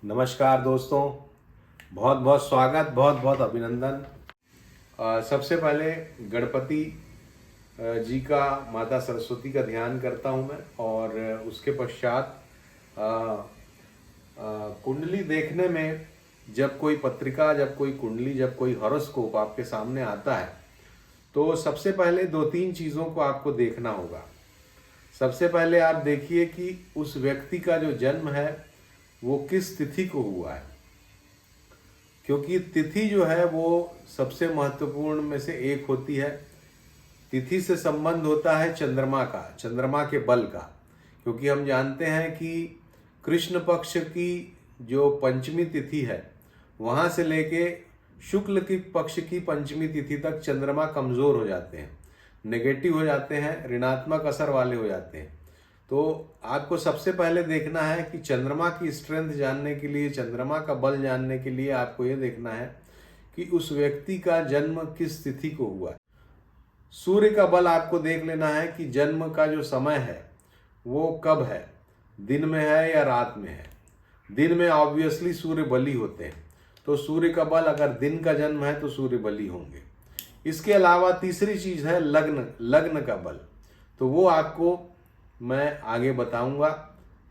नमस्कार दोस्तों, बहुत बहुत स्वागत, बहुत बहुत अभिनंदन। सबसे पहले गणपति जी का, माता सरस्वती का ध्यान करता हूँ मैं। और उसके पश्चात कुंडली देखने में जब कोई पत्रिका, जब कोई कुंडली, जब कोई हॉरोस्कोप आपके सामने आता है तो सबसे पहले दो तीन चीज़ों को आपको देखना होगा। सबसे पहले आप देखिए कि उस व्यक्ति का जो जन्म है वो किस तिथि को हुआ है, क्योंकि तिथि जो है वो सबसे महत्वपूर्ण में से एक होती है। तिथि से संबंध होता है चंद्रमा का, चंद्रमा के बल का। क्योंकि हम जानते हैं कि कृष्ण पक्ष की जो पंचमी तिथि है वहाँ से लेके शुक्ल की पक्ष की पंचमी तिथि तक चंद्रमा कमज़ोर हो जाते हैं, नेगेटिव हो जाते हैं, ऋणात्मक असर वाले हो जाते हैं। तो आपको सबसे पहले देखना है कि चंद्रमा की स्ट्रेंथ जानने के लिए, चंद्रमा का बल जानने के लिए आपको ये देखना है कि उस व्यक्ति का जन्म किस तिथि को हुआ है। सूर्य का बल आपको देख लेना है कि जन्म का जो समय है वो कब है, दिन में है या रात में है। दिन में ऑब्वियसली सूर्य बली होते हैं, तो सूर्य का बल, अगर दिन का जन्म है तो सूर्य बली होंगे। इसके अलावा तीसरी चीज़ है लग्न, लग्न का बल। तो वो आपको मैं आगे बताऊंगा,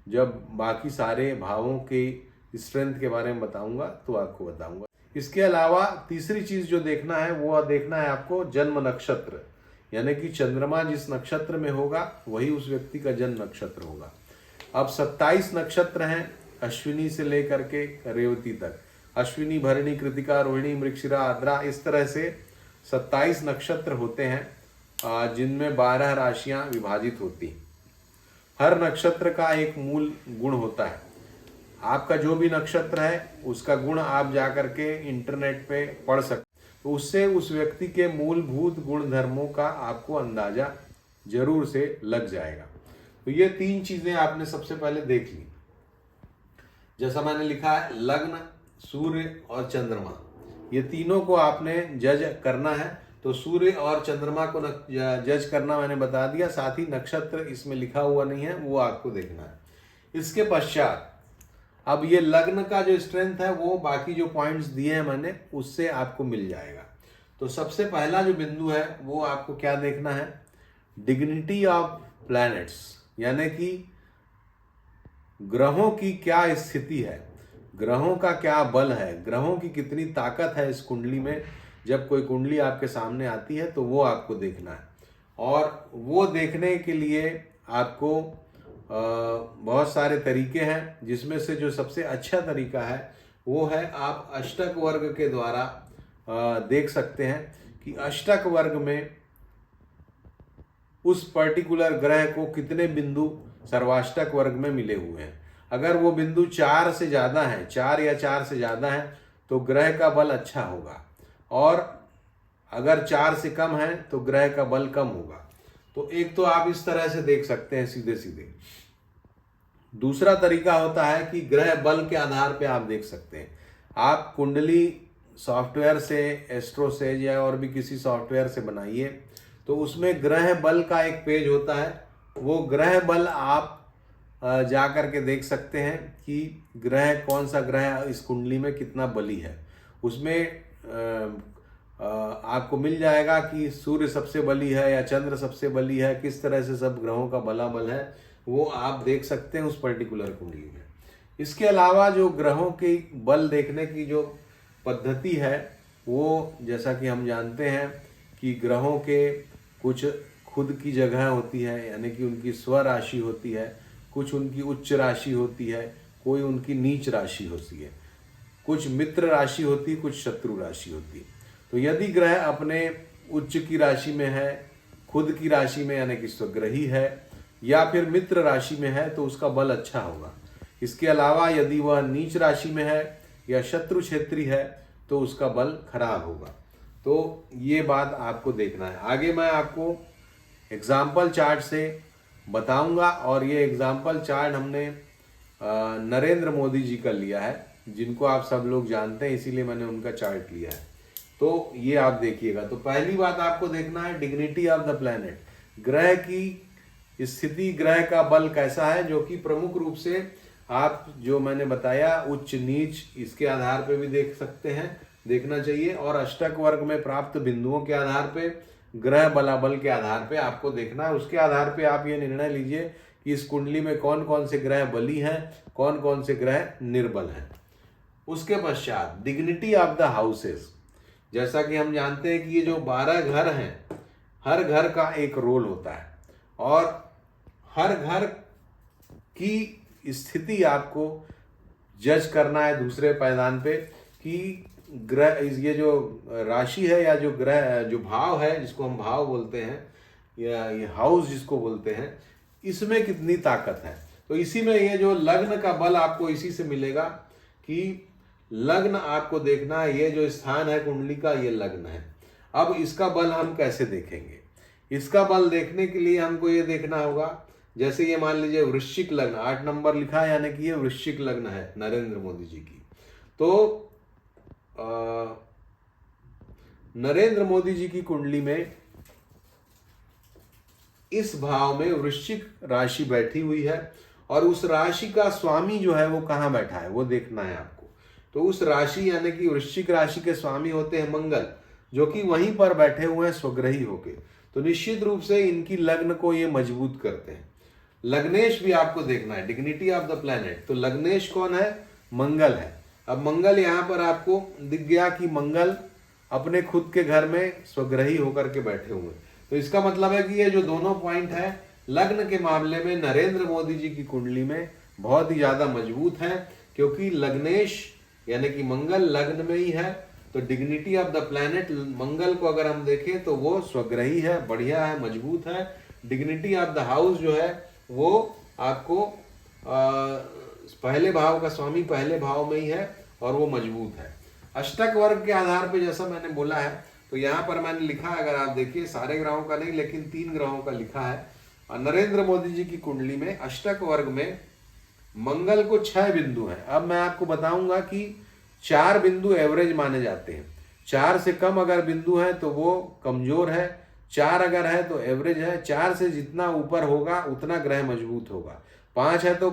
जब बाकी सारे भावों के स्ट्रेंथ के बारे में बताऊंगा तो आपको बताऊंगा। इसके अलावा तीसरी चीज़ जो देखना है वो देखना है आपको जन्म नक्षत्र, यानी कि चंद्रमा जिस नक्षत्र में होगा वही उस व्यक्ति का जन्म नक्षत्र होगा। अब 27 नक्षत्र हैं, अश्विनी से लेकर के रेवती तक। अश्विनी, भरणी, कृतिका, रोहिणी, मृगशिरा, आद्रा, इस तरह से 27 नक्षत्र होते हैं जिनमें 12 राशियां विभाजित होती हैं। हर नक्षत्र का एक मूल गुण होता है। आपका जो भी नक्षत्र है उसका गुण आप जा करके इंटरनेट पे पढ़ सकते, तो उससे उस व्यक्ति के मूलभूत गुण धर्मों का आपको अंदाजा जरूर से लग जाएगा। तो ये तीन चीजें आपने सबसे पहले देख ली। जैसा मैंने लिखा है, लग्न, सूर्य और चंद्रमा, ये तीनों को आपने जज करना है। तो सूर्य और चंद्रमा को जज करना मैंने बता दिया, साथ ही नक्षत्र इसमें लिखा हुआ नहीं है, वो आपको देखना है। इसके पश्चात अब ये लग्न का जो स्ट्रेंथ है वो बाकी जो पॉइंट्स दिए हैं मैंने उससे आपको मिल जाएगा। तो सबसे पहला जो बिंदु है वो आपको क्या देखना है, डिग्निटी ऑफ प्लैनेट्स, यानी कि ग्रहों की क्या स्थिति है, ग्रहों का क्या बल है, ग्रहों की कितनी ताकत है इस कुंडली में। जब कोई कुंडली आपके सामने आती है तो वो आपको देखना है। और वो देखने के लिए आपको बहुत सारे तरीके हैं, जिसमें से जो सबसे अच्छा तरीका है वो है आप अष्टक वर्ग के द्वारा देख सकते हैं कि अष्टक वर्ग में उस पर्टिकुलर ग्रह को कितने बिंदु सर्वाष्टक वर्ग में मिले हुए हैं। अगर वो बिंदु 4 से ज़्यादा है, 4 या 4 से ज़्यादा है, तो ग्रह का बल अच्छा होगा, और अगर 4 से कम है तो ग्रह का बल कम होगा। तो एक तो आप इस तरह से देख सकते हैं सीधे सीधे। दूसरा तरीका होता है कि ग्रह बल के आधार पे आप देख सकते हैं। आप कुंडली सॉफ्टवेयर से, एस्ट्रोसेज या और भी किसी सॉफ्टवेयर से बनाइए, तो उसमें ग्रह बल का एक पेज होता है। वो ग्रह बल आप जा कर के देख सकते हैं कि ग्रह, कौन सा ग्रह इस कुंडली में कितना बली है। उसमें आपको मिल जाएगा कि सूर्य सबसे बली है या चंद्र सबसे बली है, किस तरह से सब ग्रहों का बलाबल है, वो आप देख सकते हैं उस पर्टिकुलर कुंडली में। इसके अलावा जो ग्रहों के बल देखने की जो पद्धति है वो, जैसा कि हम जानते हैं कि ग्रहों के कुछ खुद की जगह होती है, यानी कि उनकी स्व राशि होती है, कुछ उनकी उच्च राशि होती है, कोई उनकी नीच राशि होती है, कुछ मित्र राशि होती है, कुछ शत्रु राशि होती है। तो यदि ग्रह अपने उच्च की राशि में है, खुद की राशि में यानी कि स्वग्रही है, या फिर मित्र राशि में है, तो उसका बल अच्छा होगा। इसके अलावा यदि वह नीच राशि में है या शत्रु क्षेत्री है तो उसका बल खराब होगा। तो ये बात आपको देखना है। आगे मैं आपको एग्जाम्पल चार्ट से बताऊंगा, और ये एग्जाम्पल चार्ट हमने नरेंद्र मोदी जी का लिया है, जिनको आप सब लोग जानते हैं, इसीलिए मैंने उनका चार्ट लिया है। तो ये आप देखिएगा। तो पहली बात आपको देखना है डिग्निटी ऑफ द प्लैनेट, ग्रह की स्थिति, ग्रह का बल कैसा है, जो कि प्रमुख रूप से आप जो मैंने बताया उच्च नीच इसके आधार पे भी देख सकते हैं, देखना चाहिए। और अष्टक वर्ग में प्राप्त बिंदुओं के आधार पे, ग्रह बलाबल के आधार पे आपको देखना है। उसके आधार पे आप ये निर्णय लीजिए कि इस कुंडली में कौन कौन से ग्रह बली हैं, कौन कौन से ग्रह निर्बल हैं। उसके पश्चात डिग्निटी ऑफ द हाउसेस, जैसा कि हम जानते हैं कि ये जो 12 घर हैं, हर घर का एक रोल होता है और हर घर की स्थिति आपको जज करना है दूसरे पायदान पे कि ग्रह, ये जो राशि है या जो ग्रह, जो भाव है जिसको हम भाव बोलते हैं या ये हाउस जिसको बोलते हैं, इसमें कितनी ताकत है। तो इसी में ये जो लग्न का बल आपको इसी से मिलेगा कि लग्न आपको देखना है, ये जो स्थान है कुंडली का ये लग्न है। अब इसका बल हम कैसे देखेंगे? इसका बल देखने के लिए हमको ये देखना होगा, जैसे ये मान लीजिए वृश्चिक लग्न 8 नंबर लिखा है, यानी कि ये वृश्चिक लग्न है नरेंद्र मोदी जी की। तो नरेंद्र मोदी जी की कुंडली में इस भाव में वृश्चिक राशि बैठी हुई है और उस राशि का स्वामी जो है वो कहाँ बैठा है वो देखना है आपको। तो उस राशि यानी कि वृश्चिक राशि के स्वामी होते हैं मंगल, जो कि वहीं पर बैठे हुए हैं स्वग्रही होके। तो निश्चित रूप से इनकी लग्न को ये मजबूत करते हैं। लग्नेश भी आपको देखना है, डिग्निटी ऑफ द प्लैनेट। तो लग्नेश कौन है? मंगल है। अब मंगल यहाँ पर आपको दिख गया कि मंगल अपने खुद के घर में स्वग्रही होकर के बैठे हुए। तो इसका मतलब है कि ये जो दोनों पॉइंट है लग्न के मामले में नरेंद्र मोदी जी की कुंडली में बहुत ही ज्यादा मजबूत है, क्योंकि लग्नेश यानी कि मंगल लग्न में ही है। तो डिग्निटी ऑफ द प्लैनेट, मंगल को अगर हम देखें तो वो स्वग्रही है, बढ़िया है, मजबूत है। डिग्निटी ऑफ द हाउस जो है वो आपको पहले भाव का स्वामी पहले भाव में ही है और वो मजबूत है। अष्टक वर्ग के आधार पे जैसा मैंने बोला है, तो यहाँ पर मैंने लिखा है, अगर आप देखिए सारे ग्रहों का नहीं लेकिन 3 ग्रहों का लिखा है। और नरेंद्र मोदी जी की कुंडली में अष्टक वर्ग में मंगल को 6 बिंदु हैं। अब मैं आपको बताऊंगा कि 4 बिंदु एवरेज माने जाते हैं। 4 से कम अगर बिंदु है तो वो कमजोर है, 4 अगर है तो एवरेज है। 4 से जितना ऊपर होगा उतना ग्रह मजबूत होगा। 5 है तो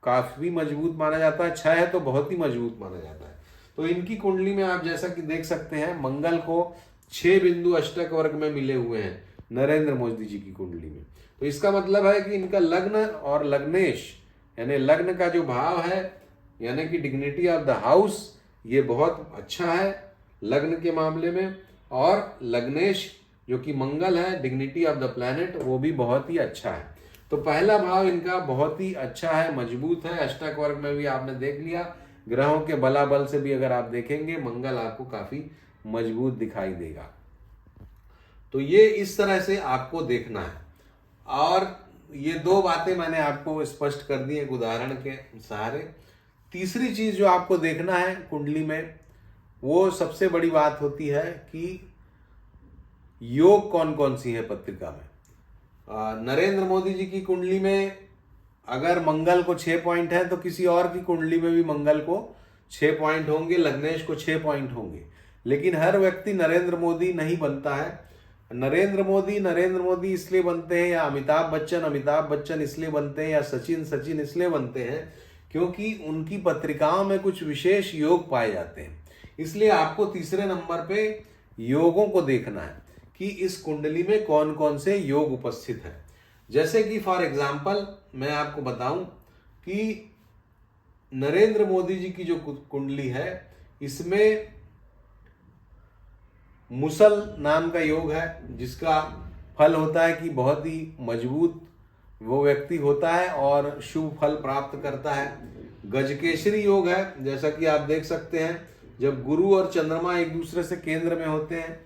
काफी मजबूत माना जाता है, 6 है तो बहुत ही मजबूत माना जाता है। तो इनकी कुंडली में आप जैसा कि देख सकते हैं मंगल को 6 बिंदु अष्टक वर्ग में मिले हुए हैं नरेंद्र मोदी जी की कुंडली में। तो इसका मतलब है कि इनका लग्न और लग्नेश यानी लग्न का जो भाव है यानी कि डिग्निटी ऑफ द हाउस ये बहुत अच्छा है लग्न के मामले में। और लग्नेश जो कि मंगल है, डिग्निटी ऑफ द प्लैनेट, वो भी बहुत ही अच्छा है। तो पहला भाव इनका बहुत ही अच्छा है, मजबूत है। अष्टक वर्ग में भी आपने देख लिया, ग्रहों के बलाबल से भी अगर आप देखेंगे मंगल आपको काफी मजबूत दिखाई देगा। तो ये इस तरह से आपको देखना है। और ये 2 बातें मैंने आपको स्पष्ट कर दी एक उदाहरण के सहारे। तीसरी चीज जो आपको देखना है कुंडली में, वो सबसे बड़ी बात होती है कि योग कौन कौन सी है पत्रिका में। नरेंद्र मोदी जी की कुंडली में अगर मंगल को 6 पॉइंट है तो किसी और की कुंडली में भी मंगल को 6 पॉइंट होंगे, लग्नेश को 6 पॉइंट होंगे। लेकिन हर व्यक्ति नरेंद्र मोदी नहीं बनता है। नरेंद्र मोदी इसलिए बनते हैं, या अमिताभ बच्चन इसलिए बनते हैं, या सचिन इसलिए बनते हैं क्योंकि उनकी पत्रिकाओं में कुछ विशेष योग पाए जाते हैं। इसलिए आपको तीसरे नंबर पे योगों को देखना है कि इस कुंडली में कौन कौन से योग उपस्थित हैं। जैसे कि फॉर एग्जाम्पल मैं आपको बताऊं कि नरेंद्र मोदी जी की जो कुंडली है इसमें मुसल नाम का योग है, जिसका फल होता है कि बहुत ही मजबूत वो व्यक्ति होता है और शुभ फल प्राप्त करता है। गजकेसरी योग है, जैसा कि आप देख सकते हैं जब गुरु और चंद्रमा एक दूसरे से केंद्र में होते हैं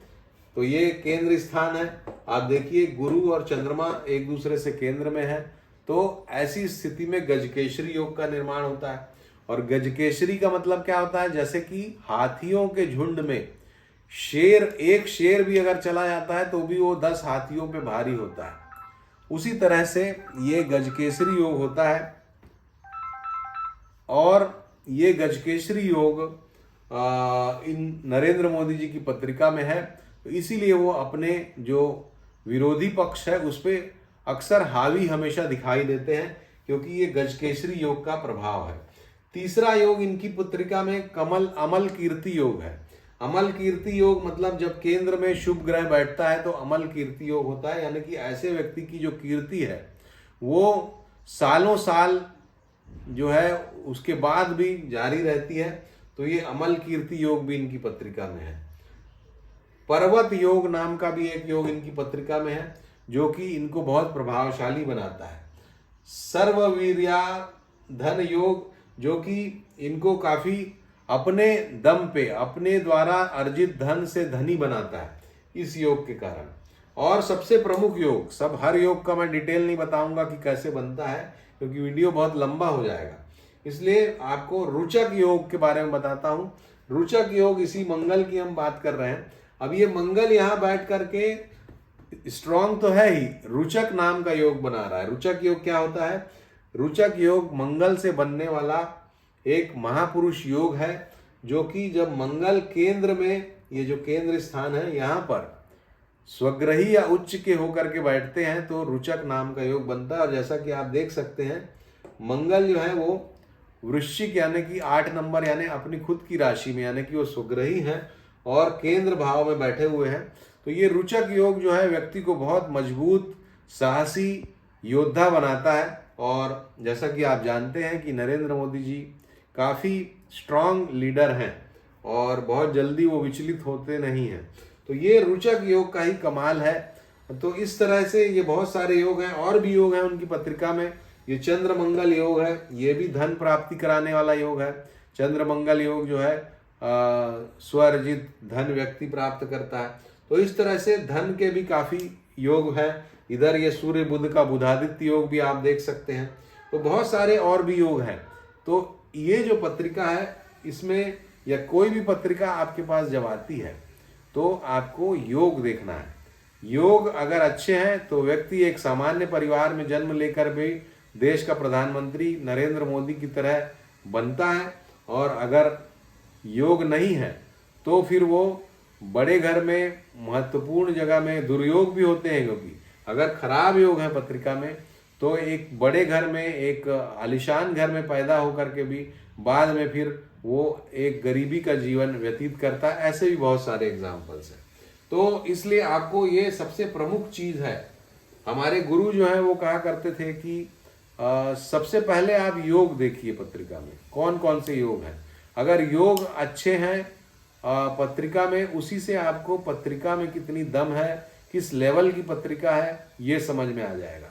तो ये केंद्र स्थान है। आप देखिए गुरु और चंद्रमा एक दूसरे से केंद्र में है, तो ऐसी स्थिति में गजकेसरी योग का निर्माण होता है। और गजकेसरी का मतलब क्या होता है, जैसे कि हाथियों के झुंड में एक शेर भी अगर चला जाता है तो भी वो 10 हाथियों पे भारी होता है। उसी तरह से ये गजकेसरी योग होता है। और ये गजकेसरी योग इन नरेंद्र मोदी जी की पत्रिका में है, तो इसीलिए वो अपने जो विरोधी पक्ष है उस पर अक्सर हावी हमेशा दिखाई देते हैं क्योंकि ये गजकेसरी योग का प्रभाव है। तीसरा योग इनकी पत्रिका में कमल अमल कीर्ति योग है। अमल कीर्ति योग मतलब जब केंद्र में शुभ ग्रह बैठता है तो अमल कीर्ति योग होता है, यानी कि ऐसे व्यक्ति की जो कीर्ति है वो सालों साल जो है उसके बाद भी जारी रहती है। तो ये अमल कीर्ति योग भी इनकी पत्रिका में है। पर्वत योग नाम का भी एक योग इनकी पत्रिका में है जो कि इनको बहुत प्रभावशाली बनाता है। सर्ववीर्या धन योग जो कि इनको काफी अपने दम पे अपने द्वारा अर्जित धन से धनी बनाता है इस योग के कारण। और सबसे प्रमुख योग, सब हर योग का मैं डिटेल नहीं बताऊंगा कि कैसे बनता है क्योंकि वीडियो बहुत लंबा हो जाएगा, इसलिए आपको रुचक योग के बारे में बताता हूं। रुचक योग इसी मंगल की हम बात कर रहे हैं। अब ये मंगल यहाँ बैठ करके स्ट्रांग तो है ही, रुचक नाम का योग बना रहा है। रुचक योग क्या होता है? रुचक योग मंगल से बनने वाला एक महापुरुष योग है जो कि जब मंगल केंद्र में, ये जो केंद्र स्थान है यहाँ पर स्वग्रही या उच्च के होकर के बैठते हैं तो रुचक नाम का योग बनता है। और जैसा कि आप देख सकते हैं मंगल जो है वो वृश्चिक यानी कि 8 नंबर यानी अपनी खुद की राशि में, यानी कि वो स्वग्रही हैं और केंद्र भाव में बैठे हुए हैं। तो ये रुचक योग जो है व्यक्ति को बहुत मजबूत साहसी योद्धा बनाता है। और जैसा कि आप जानते हैं कि नरेंद्र मोदी जी काफ़ी स्ट्रांग लीडर हैं और बहुत जल्दी वो विचलित होते नहीं हैं। तो ये रुचक योग का ही कमाल है। तो इस तरह से ये बहुत सारे योग हैं, और भी योग हैं उनकी पत्रिका में। ये चंद्र मंगल योग है, ये भी धन प्राप्ति कराने वाला योग है। चंद्र मंगल योग जो है स्वअर्जित धन व्यक्ति प्राप्त करता है। तो इस तरह से धन के भी काफ़ी योग है। इधर ये सूर्य बुध का बुधादित्य योग भी आप देख सकते हैं। तो बहुत सारे और भी योग हैं। तो ये जो पत्रिका है इसमें, या कोई भी पत्रिका आपके पास जब आती है तो आपको योग देखना है। योग अगर अच्छे हैं तो व्यक्ति एक सामान्य परिवार में जन्म लेकर भी देश का प्रधानमंत्री नरेंद्र मोदी की तरह बनता है। और अगर योग नहीं है तो फिर वो बड़े घर में, महत्वपूर्ण जगह में दुर्योग भी होते हैं, क्योंकि अगर खराब योग है पत्रिका में तो एक बड़े घर में, एक आलीशान घर में पैदा होकर के भी बाद में फिर वो एक गरीबी का जीवन व्यतीत करता है। ऐसे भी बहुत सारे एग्जाम्पल्स हैं। तो इसलिए आपको ये सबसे प्रमुख चीज़ है। हमारे गुरु जो है वो कहा करते थे कि सबसे पहले आप योग देखिए पत्रिका में कौन कौन से योग हैं। अगर योग अच्छे हैं पत्रिका में, उसी से आपको पत्रिका में कितनी दम है, किस लेवल की पत्रिका है, ये समझ में आ जाएगा।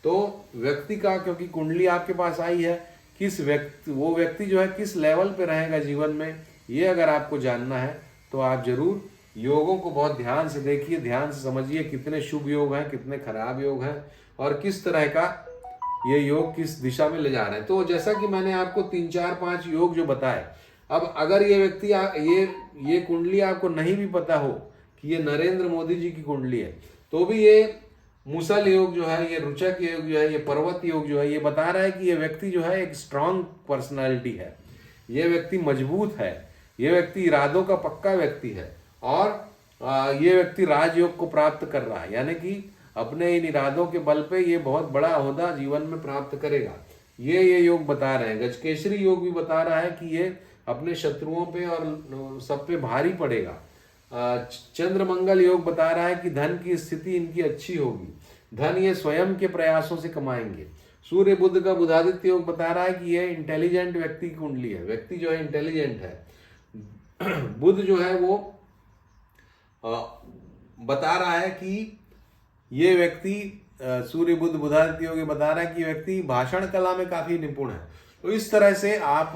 तो व्यक्ति का, क्योंकि कुंडली आपके पास आई है, किस व्यक्ति, वो व्यक्ति जो है किस लेवल पे रहेगा जीवन में, ये अगर आपको जानना है तो आप जरूर योगों को बहुत ध्यान से देखिए, ध्यान से समझिए कितने शुभ योग हैं, कितने खराब योग हैं और किस तरह का ये योग किस दिशा में ले जा रहे हैं। तो जैसा कि मैंने आपको 3 4 5 योग जो बताए, अब अगर ये व्यक्ति ये कुंडली आपको नहीं भी पता हो कि ये नरेंद्र मोदी जी की कुंडली है, तो भी ये मुसल योग जो है, ये रुचक योग जो है, ये पर्वत योग जो है, ये बता रहा है कि ये व्यक्ति जो है एक स्ट्रांग पर्सनालिटी है, ये व्यक्ति मजबूत है, ये व्यक्ति इरादों का पक्का व्यक्ति है और ये व्यक्ति राजयोग को प्राप्त कर रहा है, यानी कि अपने इन इरादों के बल पे ये बहुत बड़ा ओहदा जीवन में प्राप्त करेगा। ये योग बता रहे हैं। गजकेसरी योग भी बता रहा है कि ये अपने शत्रुओं पे और सब पे भारी पड़ेगा। चंद्र मंगल योग बता रहा है कि धन की स्थिति इनकी अच्छी होगी, धन ये स्वयं के प्रयासों से कमाएंगे। सूर्य बुध का बुधादित्य योग बता रहा है कि ये इंटेलिजेंट व्यक्ति की कुंडली है, व्यक्ति जो है इंटेलिजेंट है। बुध जो है वो बता रहा है कि ये व्यक्ति, सूर्य बुध बुधादित्य योग बता रहा है कि व्यक्ति भाषण कला में काफी निपुण है। तो इस तरह से आप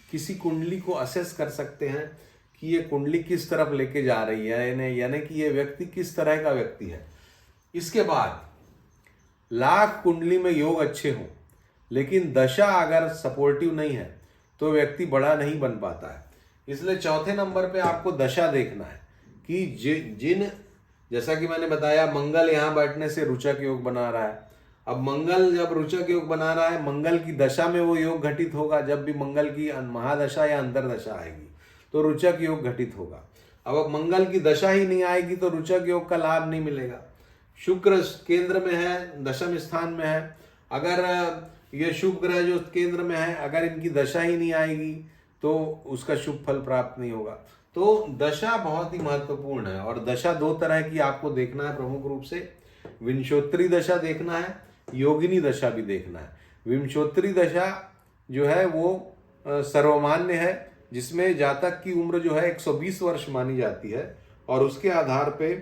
किसी कुंडली को असेस कर सकते हैं कि ये कुंडली किस तरफ लेके जा रही है, यानी कि ये व्यक्ति किस तरह का व्यक्ति है। इसके बाद लाख कुंडली में योग अच्छे हों लेकिन दशा अगर सपोर्टिव नहीं है तो व्यक्ति बड़ा नहीं बन पाता है। इसलिए चौथे नंबर पे आपको दशा देखना है कि जिन, जैसा कि मैंने बताया, मंगल यहाँ बैठने से रुचक योग बना रहा है। अब मंगल जब रुचक योग बना रहा है, मंगल की दशा में वो योग घटित होगा। जब भी मंगल की महादशा या अंतरदशा आएगी तो रुचक योग घटित होगा। अब मंगल की दशा ही नहीं आएगी तो रुचक योग का लाभ नहीं मिलेगा। शुक्र केंद्र में है, दशम स्थान में है, अगर ये शुभ ग्रह जो केंद्र में है, अगर इनकी दशा ही नहीं आएगी तो उसका शुभ फल प्राप्त नहीं होगा। तो दशा बहुत ही महत्वपूर्ण है, और दशा दो तरह की आपको देखना है प्रमुख रूप से। विंशोत्तरी दशा देखना है, योगिनी दशा भी देखना है। विंशोत्तरी दशा जो है वो सर्वमान्य है, जिसमें जातक की उम्र जो है 120 वर्ष मानी जाती है, और उसके आधार पे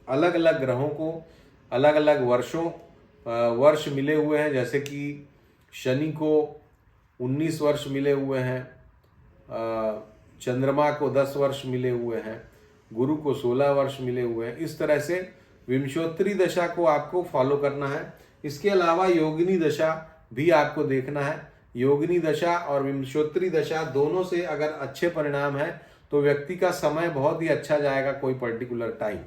अलग अलग ग्रहों को अलग अलग वर्ष मिले हुए हैं। जैसे कि शनि को 19 वर्ष मिले हुए हैं, चंद्रमा को 10 वर्ष मिले हुए हैं, गुरु को 16 वर्ष मिले हुए हैं। इस तरह से विंशोत्तरी दशा को आपको फॉलो करना है। इसके अलावा योगिनी दशा भी आपको देखना है। योगिनी दशा और विंशोत्तरी दशा दोनों से अगर अच्छे परिणाम है तो व्यक्ति का समय बहुत ही अच्छा जाएगा, कोई पर्टिकुलर टाइम।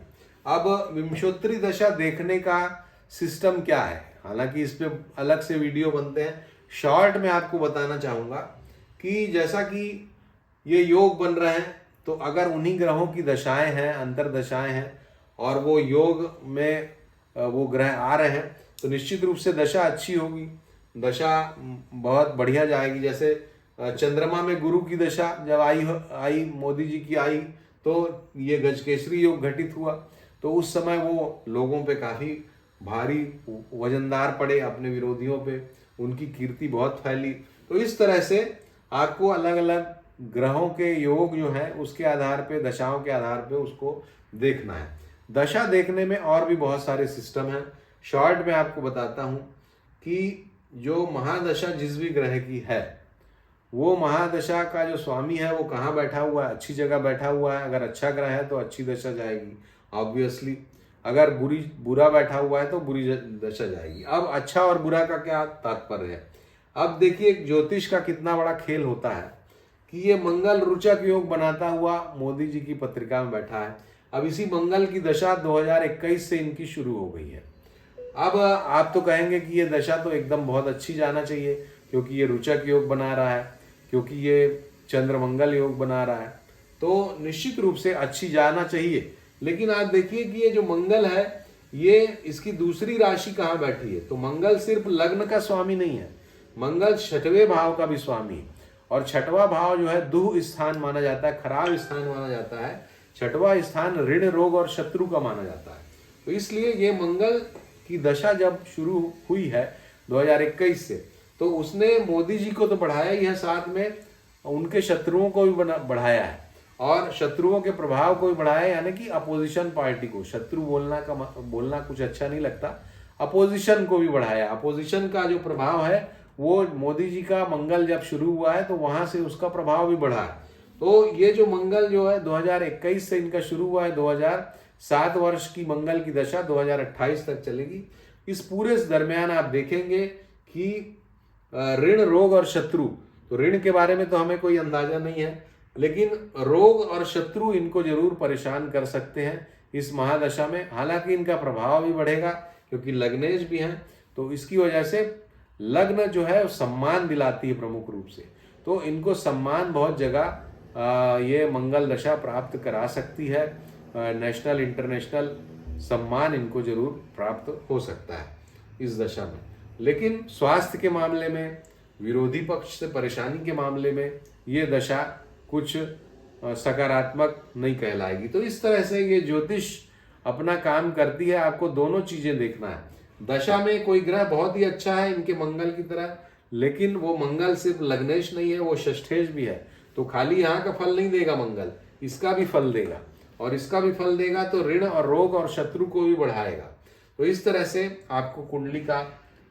अब विंशोत्तरी दशा देखने का सिस्टम क्या है, हालांकि इस पे अलग से वीडियो बनते हैं। शॉर्ट में आपको बताना चाहूँगा कि जैसा कि ये योग बन रहे हैं, तो अगर उन्हीं ग्रहों की दशाएं हैं, अंतरदशाएं हैं, और वो योग में वो ग्रह आ रहे हैं, तो निश्चित रूप से दशा अच्छी होगी, दशा बहुत बढ़िया जाएगी। जैसे चंद्रमा में गुरु की दशा जब आई मोदी जी की आई, तो ये गजकेसरी योग घटित हुआ, तो उस समय वो लोगों पे काफ़ी भारी वजनदार पड़े, अपने विरोधियों पे उनकी कीर्ति बहुत फैली। तो इस तरह से आपको अलग अलग ग्रहों के योग जो है उसके आधार पे, दशाओं के आधार पे उसको देखना है। दशा देखने में और भी बहुत सारे सिस्टम हैं। शॉर्ट में आपको बताता हूँ कि जो महादशा जिस भी ग्रह की है, वो महादशा का जो स्वामी है वो कहाँ बैठा हुआ है, अच्छी जगह बैठा हुआ है। अगर अच्छा ग्रह है तो अच्छी दशा जाएगी ऑब्वियसली, अगर बुरा बैठा हुआ है तो बुरी दशा जाएगी। अब अच्छा और बुरा का क्या तात्पर्य है, अब देखिए ज्योतिष का कितना बड़ा खेल होता है कि ये मंगल रुचक योग बनाता हुआ मोदी जी की पत्रिका में बैठा है। अब इसी मंगल की दशा 2021 से इनकी शुरू हो गई है। अब आप तो कहेंगे कि ये दशा तो एकदम बहुत अच्छी जाना चाहिए, क्योंकि ये रुचक योग बना रहा है, क्योंकि ये चंद्र मंगल योग बना रहा है, तो निश्चित रूप से अच्छी जाना चाहिए। लेकिन आप देखिए कि ये जो मंगल है, ये इसकी दूसरी राशि कहाँ बैठी है। तो मंगल सिर्फ लग्न का स्वामी नहीं है, मंगल छठवें भाव का भी स्वामी है, और छठवां भाव जो है दुह स्थान माना जाता है, खराब स्थान माना जाता है। छठवां स्थान ऋण, रोग और शत्रु का माना जाता है। तो इसलिए ये मंगल की दशा जब शुरू हुई है 2021 से, तो उसने मोदी जी को तो बढ़ाया ही है, साथ में उनके शत्रुओं को भी बढ़ाया है, और शत्रुओं के प्रभाव को भी बढ़ाया, यानी कि अपोजिशन पार्टी को, शत्रु बोलना कुछ अच्छा नहीं लगता, अपोजिशन को भी बढ़ाया। अपोजिशन का जो प्रभाव है वो मोदी जी का मंगल जब शुरू हुआ है तो वहां से उसका प्रभाव भी बढ़ा है। तो ये जो मंगल जो है 2021 से इनका शुरू हुआ है, 2007 वर्ष की मंगल की दशा 2028 तक चलेगी। इस पूरे दरमियान आप देखेंगे कि ऋण, रोग और शत्रु, तो ऋण के बारे में तो हमें कोई अंदाजा नहीं है, लेकिन रोग और शत्रु इनको जरूर परेशान कर सकते हैं इस महादशा में। हालांकि इनका प्रभाव भी बढ़ेगा क्योंकि लग्नेश भी हैं, तो इसकी वजह से लग्न जो है सम्मान दिलाती है प्रमुख रूप से, तो इनको सम्मान बहुत जगह ये मंगल दशा प्राप्त करा सकती है। नेशनल इंटरनेशनल सम्मान इनको जरूर प्राप्त हो सकता है इस दशा में। लेकिन स्वास्थ्य के मामले में, विरोधी पक्ष से परेशानी के मामले में ये दशा कुछ सकारात्मक नहीं कहलाएगी। तो इस तरह से ये ज्योतिष अपना काम करती है। आपको दोनों चीजें देखना है। दशा में कोई ग्रह बहुत ही अच्छा है इनके मंगल की तरह, लेकिन वो मंगल सिर्फ लग्नेश नहीं है, वो षष्ठेश भी है। तो खाली यहाँ का फल नहीं देगा मंगल, इसका भी फल देगा, और इसका भी फल देगा तो ऋण और रोग और शत्रु को भी बढ़ाएगा। तो इस तरह से आपको कुंडली का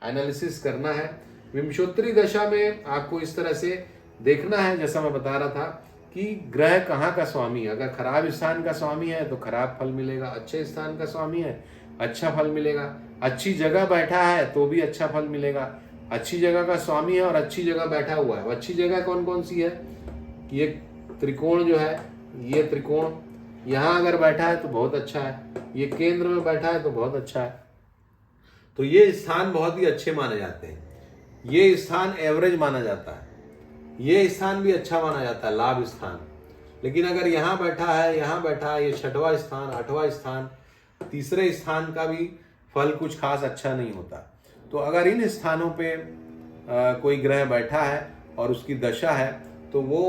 एनालिसिस करना है। विंशोत्तरी दशा में आपको इस तरह से देखना है, जैसा मैं बता रहा था कि ग्रह कहाँ का स्वामी है। अगर खराब स्थान का स्वामी है तो खराब फल मिलेगा, अच्छे स्थान का स्वामी है अच्छा फल मिलेगा, अच्छी जगह बैठा है तो भी अच्छा फल मिलेगा। अच्छी जगह का स्वामी है और अच्छी जगह बैठा हुआ है। अच्छी जगह कौन कौन सी है, ये त्रिकोण जो है, ये त्रिकोण यहाँ अगर बैठा है तो बहुत अच्छा है, ये केंद्र में बैठा है तो बहुत अच्छा है। तो ये स्थान बहुत ही अच्छे माने जाते हैं। ये स्थान एवरेज माना जाता है, ये स्थान भी अच्छा माना जाता है, लाभ स्थान। लेकिन अगर यहाँ बैठा है, यहाँ बैठा है, ये छठवां स्थान, आठवां स्थान, तीसरे स्थान का भी फल कुछ खास अच्छा नहीं होता। तो अगर इन स्थानों पे कोई ग्रह बैठा है और उसकी दशा है तो वो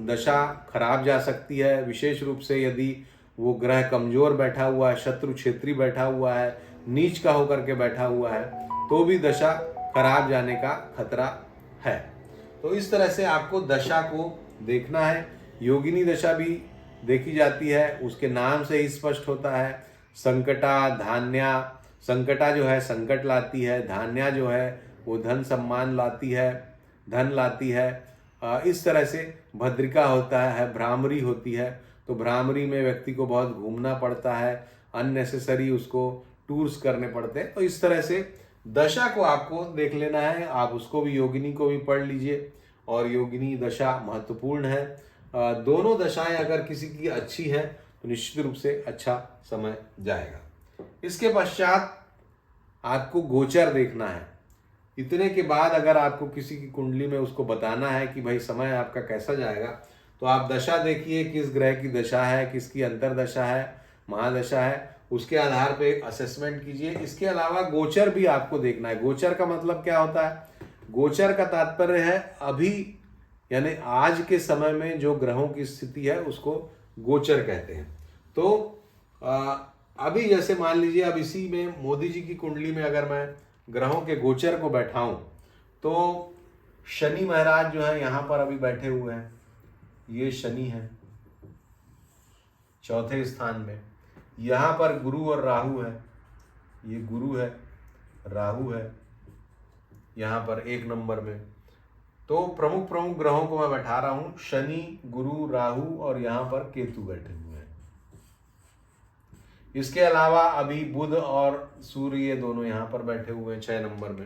दशा खराब जा सकती है। विशेष रूप से यदि वो ग्रह कमजोर बैठा हुआ है, शत्रु क्षेत्री बैठा हुआ है, नीच का होकर के बैठा हुआ है, तो भी दशा खराब जाने का खतरा है। तो इस तरह से आपको दशा को देखना है। योगिनी दशा भी देखी जाती है, उसके नाम से ही स्पष्ट होता है। संकटा धान्या, संकटा जो है संकट लाती है, धान्या जो है वो धन सम्मान लाती है, धन लाती है। इस तरह से भद्रिका होता है, भ्रामरी होती है, तो भ्रामरी में व्यक्ति को बहुत घूमना पड़ता है, अननेसेसरी उसको टूर्स करने पड़ते हैं। तो इस तरह से दशा को आपको देख लेना है। आप उसको भी, योगिनी को भी पढ़ लीजिए, और योगिनी दशा महत्वपूर्ण है। दोनों दशाएं अगर किसी की अच्छी है तो निश्चित रूप से अच्छा समय जाएगा। इसके पश्चात आपको गोचर देखना है। इतने के बाद अगर आपको किसी की कुंडली में उसको बताना है कि भाई समय आपका कैसा जाएगा, तो आप दशा देखिए, किस ग्रह की दशा है, किसकी अंतरदशा है, महादशा है, उसके आधार पे असेसमेंट कीजिए। इसके अलावा गोचर भी आपको देखना है। गोचर का मतलब क्या होता है? गोचर का तात्पर्य है अभी, यानी आज के समय में जो ग्रहों की स्थिति है उसको गोचर कहते हैं। तो अभी जैसे मान लीजिए, अब इसी में मोदी जी की कुंडली में अगर मैं ग्रहों के गोचर को बैठाऊं तो शनि महाराज जो है यहाँ पर अभी बैठे हुए हैं। ये शनि है चौथे स्थान में। यहाँ पर गुरु और राहु है, ये गुरु है, राहु है यहाँ पर 1 नंबर में। तो प्रमुख प्रमुख ग्रहों को मैं बैठा रहा हूं, शनि, गुरु, राहु और यहाँ पर केतु बैठे हुए हैं। इसके अलावा अभी बुध और सूर्य, ये दोनों यहाँ पर बैठे हुए हैं 6 नंबर में।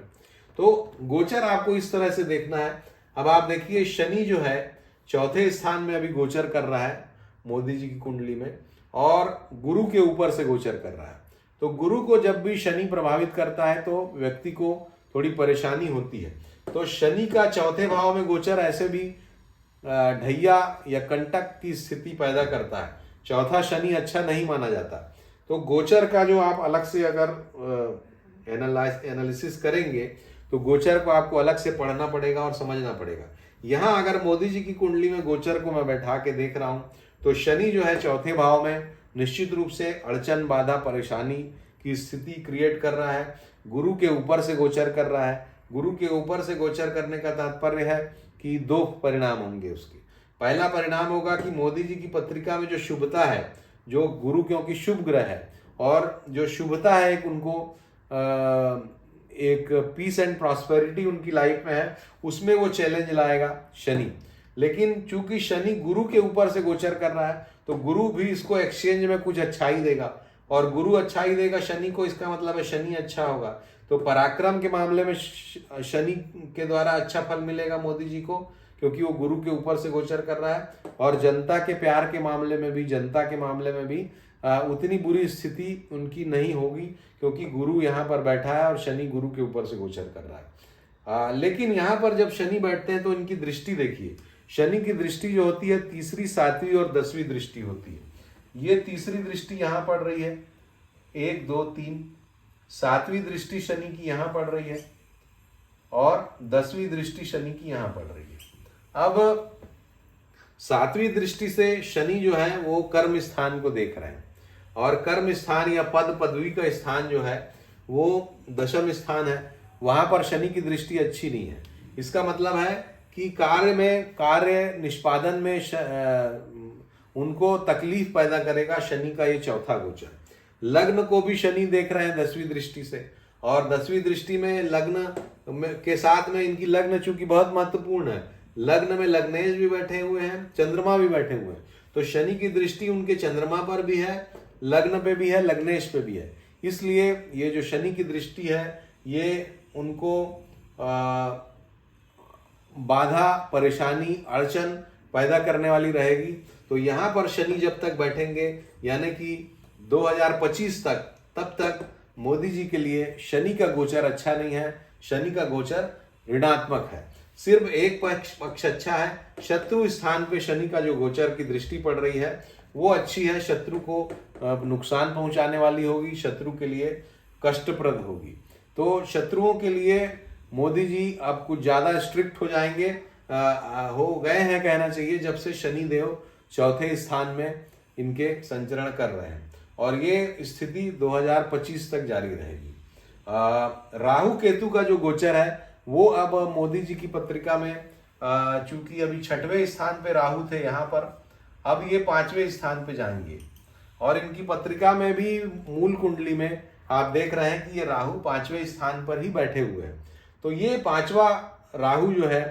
तो गोचर आपको इस तरह से देखना है। अब आप देखिए, शनि जो है चौथे स्थान में अभी गोचर कर रहा है मोदी जी की कुंडली में, और गुरु के ऊपर से गोचर कर रहा है। तो गुरु को जब भी शनि प्रभावित करता है तो व्यक्ति को थोड़ी परेशानी होती है। तो शनि का चौथे भाव में गोचर ऐसे भी ढैया या कंटक की स्थिति पैदा करता है। चौथा शनि अच्छा नहीं माना जाता। तो गोचर का जो आप अलग से अगर एनालिसिस करेंगे तो गोचर को आपको अलग से पढ़ना पड़ेगा और समझना पड़ेगा। यहाँ अगर मोदी जी की कुंडली में गोचर को मैं बैठा के देख रहा हूँ तो शनि जो है चौथे भाव में निश्चित रूप से अड़चन, बाधा, परेशानी की स्थिति क्रिएट कर रहा है। गुरु के ऊपर से गोचर कर रहा है। गुरु के ऊपर से गोचर करने का तात्पर्य है कि 2 परिणाम होंगे उसके। पहला परिणाम होगा कि मोदी जी की पत्रिका में जो शुभता है, जो गुरु क्योंकि शुभ ग्रह है, और जो शुभता है एक उनको एक पीस एंड प्रॉस्पेरिटी उनकी लाइफ में है, उसमें वो चैलेंज लाएगा शनि। लेकिन चूंकि शनि गुरु के ऊपर से गोचर कर रहा है तो गुरु भी इसको एक्सचेंज में कुछ अच्छाई देगा, और गुरु अच्छाई देगा शनि को, इसका मतलब है शनि अच्छा होगा। तो पराक्रम के मामले में शनि के द्वारा अच्छा फल मिलेगा मोदी जी को, क्योंकि वो गुरु के ऊपर से गोचर कर रहा है। और जनता के प्यार के मामले में भी, जनता के मामले में भी उतनी बुरी स्थिति उनकी नहीं होगी, क्योंकि गुरु यहाँ पर बैठा है और शनि गुरु के ऊपर से गोचर कर रहा है। लेकिन यहाँ पर जब शनि बैठते हैं तो इनकी दृष्टि देखिए। शनि की दृष्टि जो होती है तीसरी, 7वीं और 10वीं दृष्टि होती है। ये तीसरी दृष्टि यहाँ पड़ रही है, 1, 2, 3। 7वीं दृष्टि शनि की यहाँ पड़ रही है, और 10वीं दृष्टि शनि की यहाँ पड़ रही है। अब 7वीं दृष्टि से शनि जो है वो कर्म स्थान को देख रहे हैं, और कर्म स्थान या पद पदवी का स्थान जो है वो 10म स्थान है। वहां पर शनि की दृष्टि अच्छी नहीं है। इसका मतलब है कि कार्य निष्पादन में उनको तकलीफ पैदा करेगा शनि का ये चौथा गोचर। लग्न को भी शनि देख रहे हैं 10वीं दृष्टि से, और 10वीं दृष्टि में लग्न के साथ में इनकी लग्न चूंकि बहुत महत्वपूर्ण है, लग्न में लग्नेश भी बैठे हुए हैं, चंद्रमा भी बैठे हुए हैं। तो शनि की दृष्टि उनके चंद्रमा पर भी है, लग्न पे भी है, लग्नेश पे भी है। इसलिए ये जो शनि की दृष्टि है ये उनको बाधा, परेशानी, अड़चन पैदा करने वाली रहेगी। तो यहाँ पर शनि जब तक बैठेंगे, यानी कि 2025 तक, तब तक मोदी जी के लिए शनि का गोचर अच्छा नहीं है। शनि का गोचर ऋणात्मक है। सिर्फ एक पक्ष अच्छा है, शत्रु स्थान पे शनि का जो गोचर की दृष्टि पड़ रही है वो अच्छी है। शत्रु को नुकसान पहुंचाने वाली होगी, शत्रु के लिए कष्टप्रद होगी। तो शत्रुओं के लिए मोदी जी अब कुछ ज़्यादा स्ट्रिक्ट हो जाएंगे, हो गए हैं कहना चाहिए, जब से शनि देव चौथे स्थान में इनके संचरण कर रहे हैं और ये स्थिति 2025 तक जारी रहेगी। राहु केतु का जो गोचर है वो अब मोदी जी की पत्रिका में, चूंकि अभी 6वें स्थान पे राहु थे यहाँ पर, अब ये 5वें स्थान पे जाएंगे और इनकी पत्रिका में भी मूल कुंडली में आप देख रहे हैं कि ये राहु 5वें स्थान पर ही बैठे हुए हैं। तो ये 5वां राहु जो है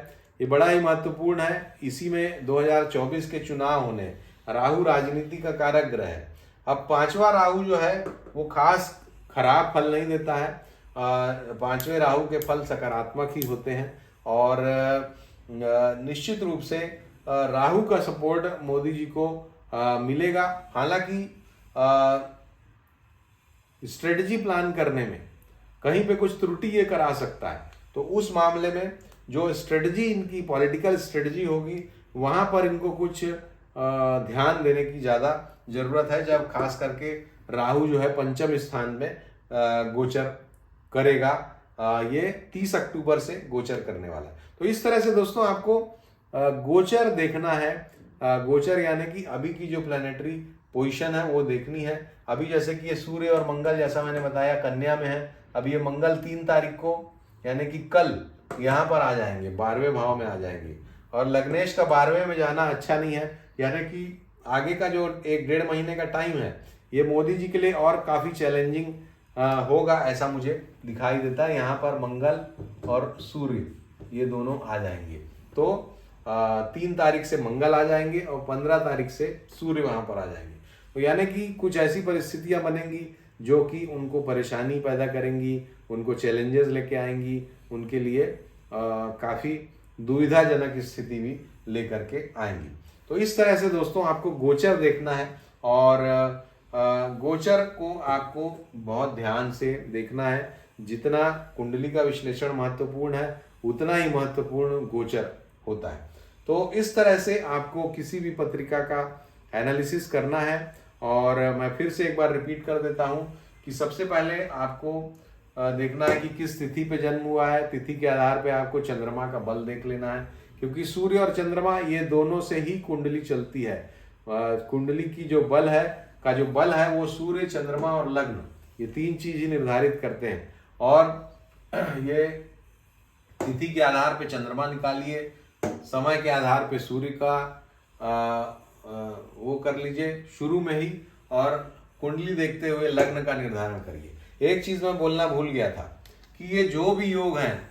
ये बड़ा ही महत्वपूर्ण है। इसी में 2024 के चुनाव होने, राहु राजनीति का कारक ग्रह है। अब 5वां राहु जो है वो खास खराब फल नहीं देता है, 5वें राहु के फल सकारात्मक ही होते हैं और निश्चित रूप से राहु का सपोर्ट मोदी जी को मिलेगा। हालांकि स्ट्रेटजी प्लान करने में कहीं पे कुछ त्रुटि ये करा सकता है, तो उस मामले में जो स्ट्रेटजी इनकी पॉलिटिकल स्ट्रेटजी होगी वहां पर इनको कुछ ध्यान देने की ज़्यादा जरूरत है, जब खास करके राहु जो है 5वें स्थान में गोचर करेगा। ये 30 अक्टूबर से गोचर करने वाला है। तो इस तरह से दोस्तों आपको गोचर देखना है, गोचर यानी कि अभी की जो प्लैनेटरी पोजीशन है वो देखनी है। अभी जैसे कि ये सूर्य और मंगल, जैसा मैंने बताया, कन्या में है। अभी ये मंगल 3 तारीख को यानी कि कल यहाँ पर आ जाएंगे, 12वें भाव में आ जाएंगे और लग्नेश का 12वें में जाना अच्छा नहीं है, यानी कि आगे का जो 1-1.5 महीने का टाइम है ये मोदी जी के लिए और काफ़ी चैलेंजिंग होगा, ऐसा मुझे दिखाई देता है। यहाँ पर मंगल और सूर्य ये दोनों आ जाएंगे, तो 3 तारीख से मंगल आ जाएंगे और 15 तारीख से सूर्य वहाँ पर आ जाएंगे। तो यानी कि कुछ ऐसी परिस्थितियाँ बनेंगी जो कि उनको परेशानी पैदा करेंगी, उनको चैलेंजेस लेके आएंगी, उनके लिए काफ़ी दुविधाजनक स्थिति भी लेकर के आएंगी। तो इस तरह से दोस्तों आपको गोचर देखना है और गोचर को आपको बहुत ध्यान से देखना है। जितना कुंडली का विश्लेषण महत्वपूर्ण है उतना ही महत्वपूर्ण गोचर होता है। तो इस तरह से आपको किसी भी पत्रिका का एनालिसिस करना है और मैं फिर से एक बार रिपीट कर देता हूं कि सबसे पहले आपको देखना है कि किस तिथि पे जन्म हुआ है। तिथि के आधार पे आपको चंद्रमा का बल देख लेना है, क्योंकि सूर्य और चंद्रमा ये दोनों से ही कुंडली चलती है। कुंडली की जो बल है वो सूर्य, चंद्रमा और लग्न, ये 3 चीज ही निर्धारित करते हैं। और ये तिथि के आधार पे चंद्रमा निकालिए, समय के आधार पे सूर्य का वो कर लीजिए शुरू में ही, और कुंडली देखते हुए लग्न का निर्धारण करिए। एक चीज मैं बोलना भूल गया था कि ये जो भी योग हैं,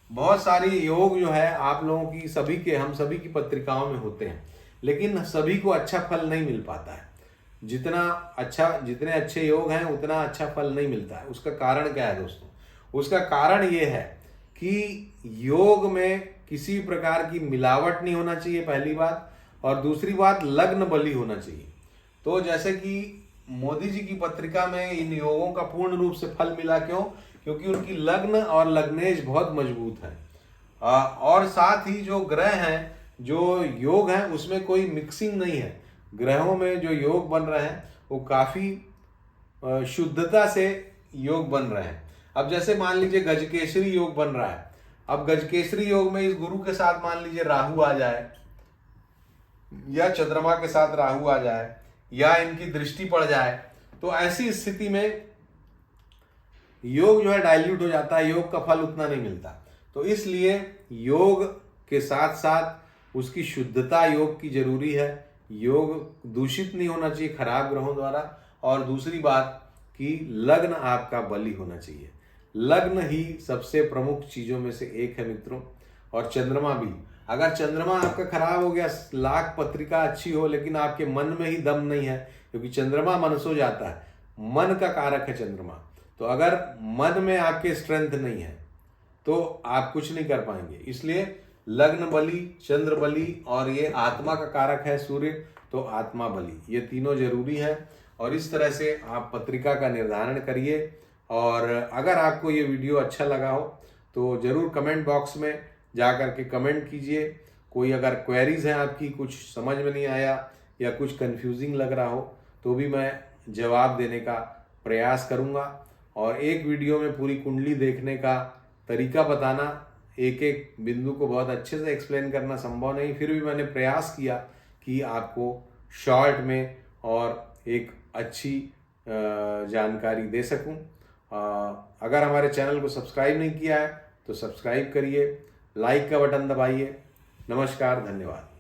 बहुत सारी योग जो है आप लोगों की हम सभी की पत्रिकाओं में होते हैं, लेकिन सभी को अच्छा फल नहीं मिल पाता है। जितने अच्छे योग हैं उतना अच्छा फल नहीं मिलता है। उसका कारण क्या है दोस्तों? उसका कारण ये है कि योग में किसी प्रकार की मिलावट नहीं होना चाहिए, पहली बात, और दूसरी बात लग्न बली होना चाहिए। तो जैसे कि मोदी जी की पत्रिका में इन योगों का पूर्ण रूप से फल मिला, क्यों? क्योंकि उनकी लग्न और लग्नेश बहुत मजबूत है और साथ ही जो ग्रह हैं, जो योग हैं, उसमें कोई मिक्सिंग नहीं है। ग्रहों में जो योग बन रहे हैं वो काफी शुद्धता से योग बन रहे हैं। अब जैसे मान लीजिए गजकेसरी योग बन रहा है, अब गजकेसरी योग में इस गुरु के साथ मान लीजिए राहु आ जाए या चंद्रमा के साथ राहु आ जाए या इनकी दृष्टि पड़ जाए, तो ऐसी स्थिति में योग जो है डाइल्यूट हो जाता है, योग का फल उतना नहीं मिलता। तो इसलिए योग के साथ साथ उसकी शुद्धता योग की जरूरी है। योग दूषित नहीं होना चाहिए खराब ग्रहों द्वारा, और दूसरी बात कि लग्न आपका बली होना चाहिए। लग्न ही सबसे प्रमुख चीजों में से एक है मित्रों, और चंद्रमा भी। अगर चंद्रमा आपका खराब हो गया, लाख पत्रिका अच्छी हो लेकिन आपके मन में ही दम नहीं है, क्योंकि चंद्रमा मन सो जाता है, मन का कारक है चंद्रमा। तो अगर मन में आपके स्ट्रेंथ नहीं है तो आप कुछ नहीं कर पाएंगे। इसलिए लग्न बली, चंद्र बली और ये आत्मा का कारक है सूर्य, तो आत्मा बली, ये तीनों जरूरी है। और इस तरह से आप पत्रिका का निर्धारण करिए। और अगर आपको ये वीडियो अच्छा लगा हो तो जरूर कमेंट बॉक्स में जा करके कमेंट कीजिए। कोई अगर क्वेरीज हैं आपकी, कुछ समझ में नहीं आया या कुछ कंफ्यूजिंग लग रहा हो, तो भी मैं जवाब देने का प्रयास करूंगा। और एक वीडियो में पूरी कुंडली देखने का तरीका बताना, एक एक बिंदु को बहुत अच्छे से एक्सप्लेन करना संभव नहीं, फिर भी मैंने प्रयास किया कि आपको शॉर्ट में और एक अच्छी जानकारी दे सकूं। अगर हमारे चैनल को सब्सक्राइब नहीं किया है तो सब्सक्राइब करिए, लाइक का बटन दबाइए। नमस्कार, धन्यवाद।